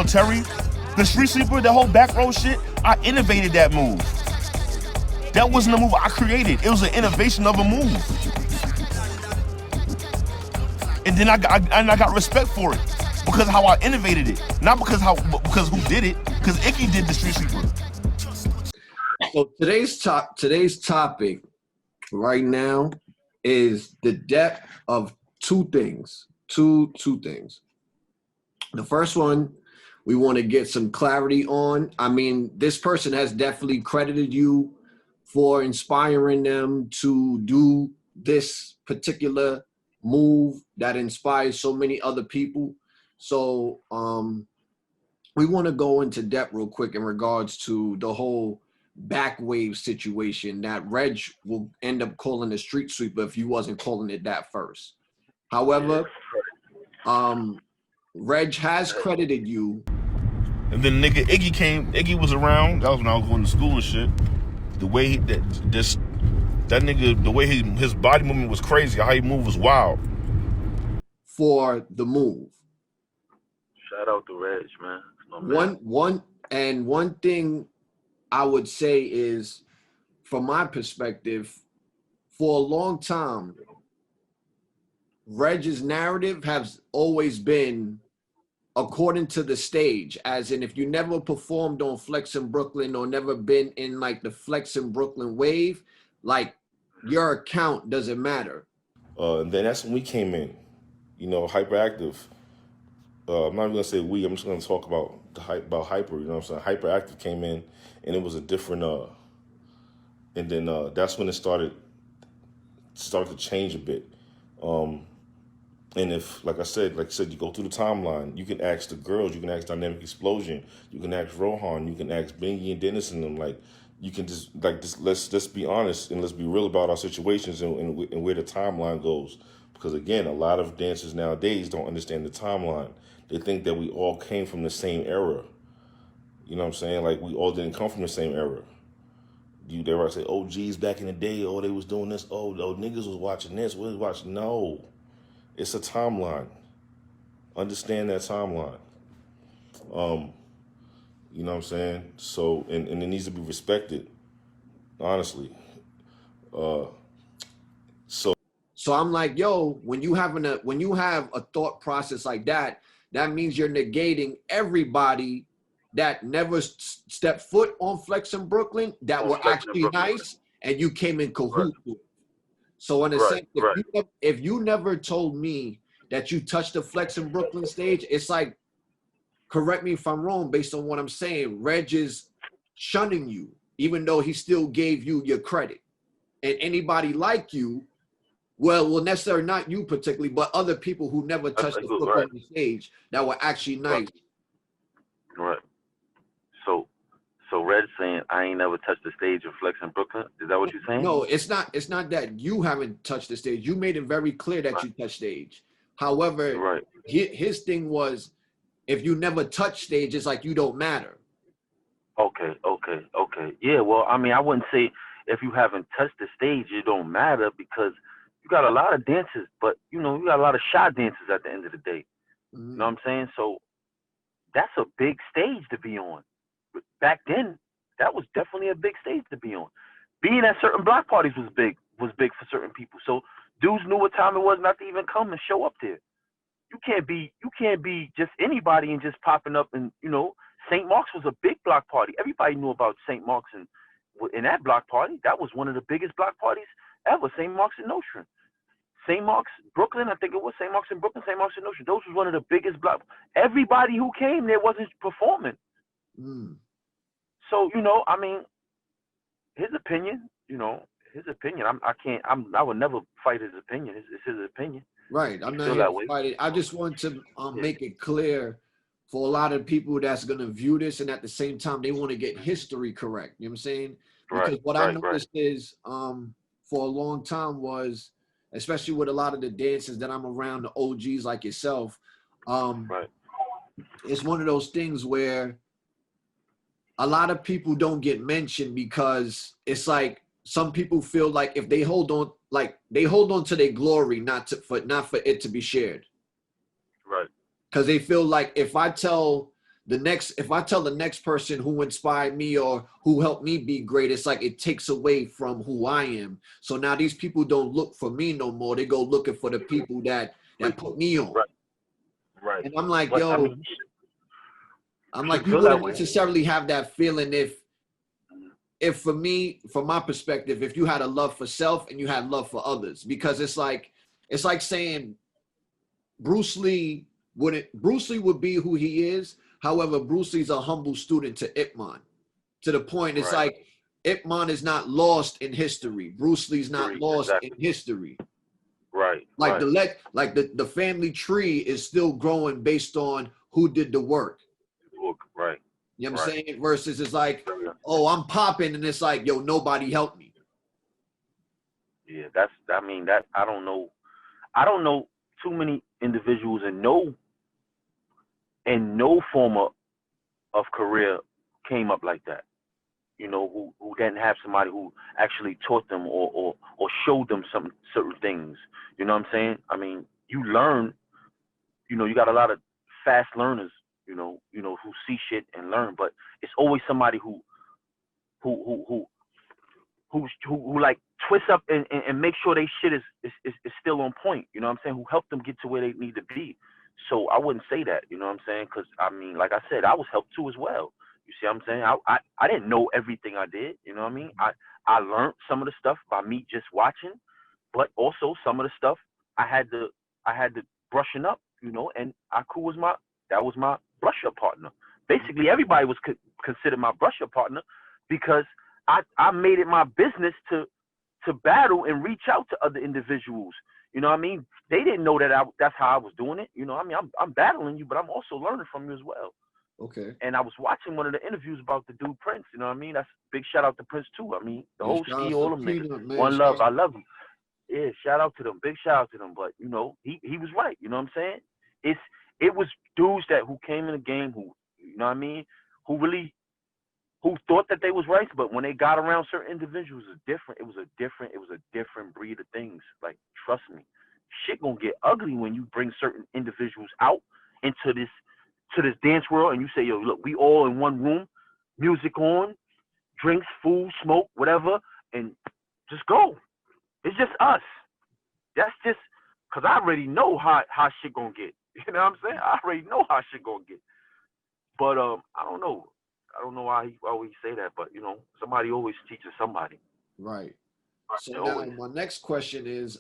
Terry, the street sweeper, the whole back row shit, I innovated that move. That wasn't a move I created. It was an innovation of a move. And then I got respect for it because of how I innovated it, not because who did it. Because Icky did the street sweeper. So today's topic right now is the depth of two things. Two things. The first one we want to get some clarity on. I mean, this person has definitely credited you for inspiring them to do this particular move that inspires so many other people. So we want to go into depth real quick in regards to the whole back wave situation that Reg will end up calling the street sweeper if you wasn't calling it that first. However, Reg has credited you. And then nigga Icky came. Icky was around. That was when I was going to school and shit. The way that nigga, the way his body movement was crazy. How he moved was wild. For the move. Shout out to Reg, man. One thing I would say is, from my perspective, for a long time, Reg's narrative has always been according to the stage, as in if you never performed on Flex in Brooklyn or never been in like the Flex in Brooklyn wave, like your account doesn't matter. And then that's when we came in, you know, Hyperactive. I'm not even gonna say we. I'm just gonna talk about Hyper. You know what I'm saying? Hyperactive came in, and it was a different. And then that's when it started to change a bit. And if, like I said, you go through the timeline, you can ask the girls, you can ask Dynamic Explosion, you can ask Rohan, you can ask Bingy and Dennis and them. Like, you can let's just be honest and let's be real about our situations and where the timeline goes. Because again, a lot of dancers nowadays don't understand the timeline. They think that we all came from the same era. You know what I'm saying? Like, we all didn't come from the same era. They were say, oh, geez, back in the day, oh, they was doing this, oh, niggas was watching this, we was watching. No. It's a timeline. Understand that timeline. You know what I'm saying? So, and it needs to be respected, honestly. So I'm like, yo, when you have a thought process like that, that means you're negating everybody that never stepped foot on Flex in Brooklyn that were actually nice, and you came in cahoots with. So in a sense, if you never told me that you touched the Flex in Brooklyn stage, it's like, correct me if I'm wrong based on what I'm saying, Reg is shunning you, even though he still gave you your credit. And anybody like you, well, necessarily not you particularly, but other people who never touched the foot on the stage that were actually nice. Right. So Red's saying I ain't never touched the stage of Flex in Brooklyn. Is that what you're saying? No, it's not. It's not that you haven't touched the stage. You made it very clear that you touched stage. However, his thing was, if you never touch stage, it's like you don't matter. Okay. Yeah, well, I mean, I wouldn't say if you haven't touched the stage, it don't matter, because you got a lot of dances, but you know, you got a lot of shy dancers at the end of the day. You know what I'm saying? So that's a big stage to be on. But back then, that was definitely a big stage to be on. Being at certain block parties was big for certain people. So dudes knew what time it was not to even come and show up there. You can't be just anybody and just popping up. And you know, St. Mark's was a big block party. Everybody knew about St. Mark's, and in that block party, that was one of the biggest block parties ever. St. Mark's and Nostrand. St. Mark's, Brooklyn, I think it was St. Mark's in Brooklyn, St. Mark's in Nostrand. Those was one of the biggest block. Everybody who came there wasn't performing. So, you know, I mean, his opinion, I would never fight his opinion. It's his opinion. Right. I'm not here to fight it. I just want to make it clear for a lot of people that's going to view this, and at the same time, they want to get history correct. You know what I'm saying? Because what I noticed is for a long time was, especially with a lot of the dancers that I'm around, the OGs like yourself, it's one of those things where a lot of people don't get mentioned because it's like some people feel like if they hold on, like they hold on to their glory, not for it to be shared. Right. Because they feel like if I tell if I tell the next person who inspired me or who helped me be great, it's like it takes away from who I am. So now these people don't look for me no more. They go looking for the people that put me on. Right. Right. And I'm like, But I yo, mean, I'm you like, should you feel that wouldn't way. necessarily have that feeling if for me, from my perspective, if you had a love for self and you had love for others, because it's like saying Bruce Lee would be who he is. However, Bruce Lee's a humble student to Ip Man. To the point, it's Right. like Ip Man is not lost in history. Bruce Lee's not lost in Exactly. history. Right. Like Right. the family tree is still growing based on who did the work. Right. You know what I'm Right. saying? Versus it's like, oh, I'm popping, and it's like, yo, nobody helped me. Yeah. That's. I mean, that. I don't know. I don't know too many individuals in no form of career came up like that. You know, who didn't have somebody who actually taught them or showed them some certain things. You know what I'm saying? I mean, you learn. You know, you got a lot of fast learners. Who see shit and learn, but it's always somebody who who who who like twist up and make sure they shit is still on point. You know what I'm saying? Who help them get to where they need to be. So I wouldn't say that. You know what I'm saying? Because I mean, like I said, I was helped too as well. You see what I'm saying? I didn't know everything I did. You know what I mean? I learned some of the stuff by me just watching, but also some of the stuff I had to brushing up. You know, and Aku was my brush up partner. Basically, everybody was considered my brush up partner because I made it my business to battle and reach out to other individuals. You know what I mean? They didn't know that's how I was doing it. You know what I mean? I'm battling you, but I'm also learning from you as well. Okay. And I was watching one of the interviews about the dude Prince. You know what I mean? That's big shout out to Prince too. I mean, the Yeah, whole shout ski, out all to them niggas. Peanut, man. One love, I love you. Yeah, shout out to them. Big shout out to them. But you know, he was right. You know what I'm saying? It was dudes who came in the game who, you know what I mean, who thought that they was right, but when they got around certain individuals, it was a different breed of things. Like, trust me, shit gonna get ugly when you bring certain individuals out into this dance world and you say, yo, look, we all in one room, music on, drinks, food, smoke, whatever, and just go. It's just us. That's just because I already know how shit gonna get. You know what I'm saying? I already know how shit gonna get. But I don't know. I don't know why he always say that, but you know, somebody always teaches somebody. Right. So now Always. my next question is,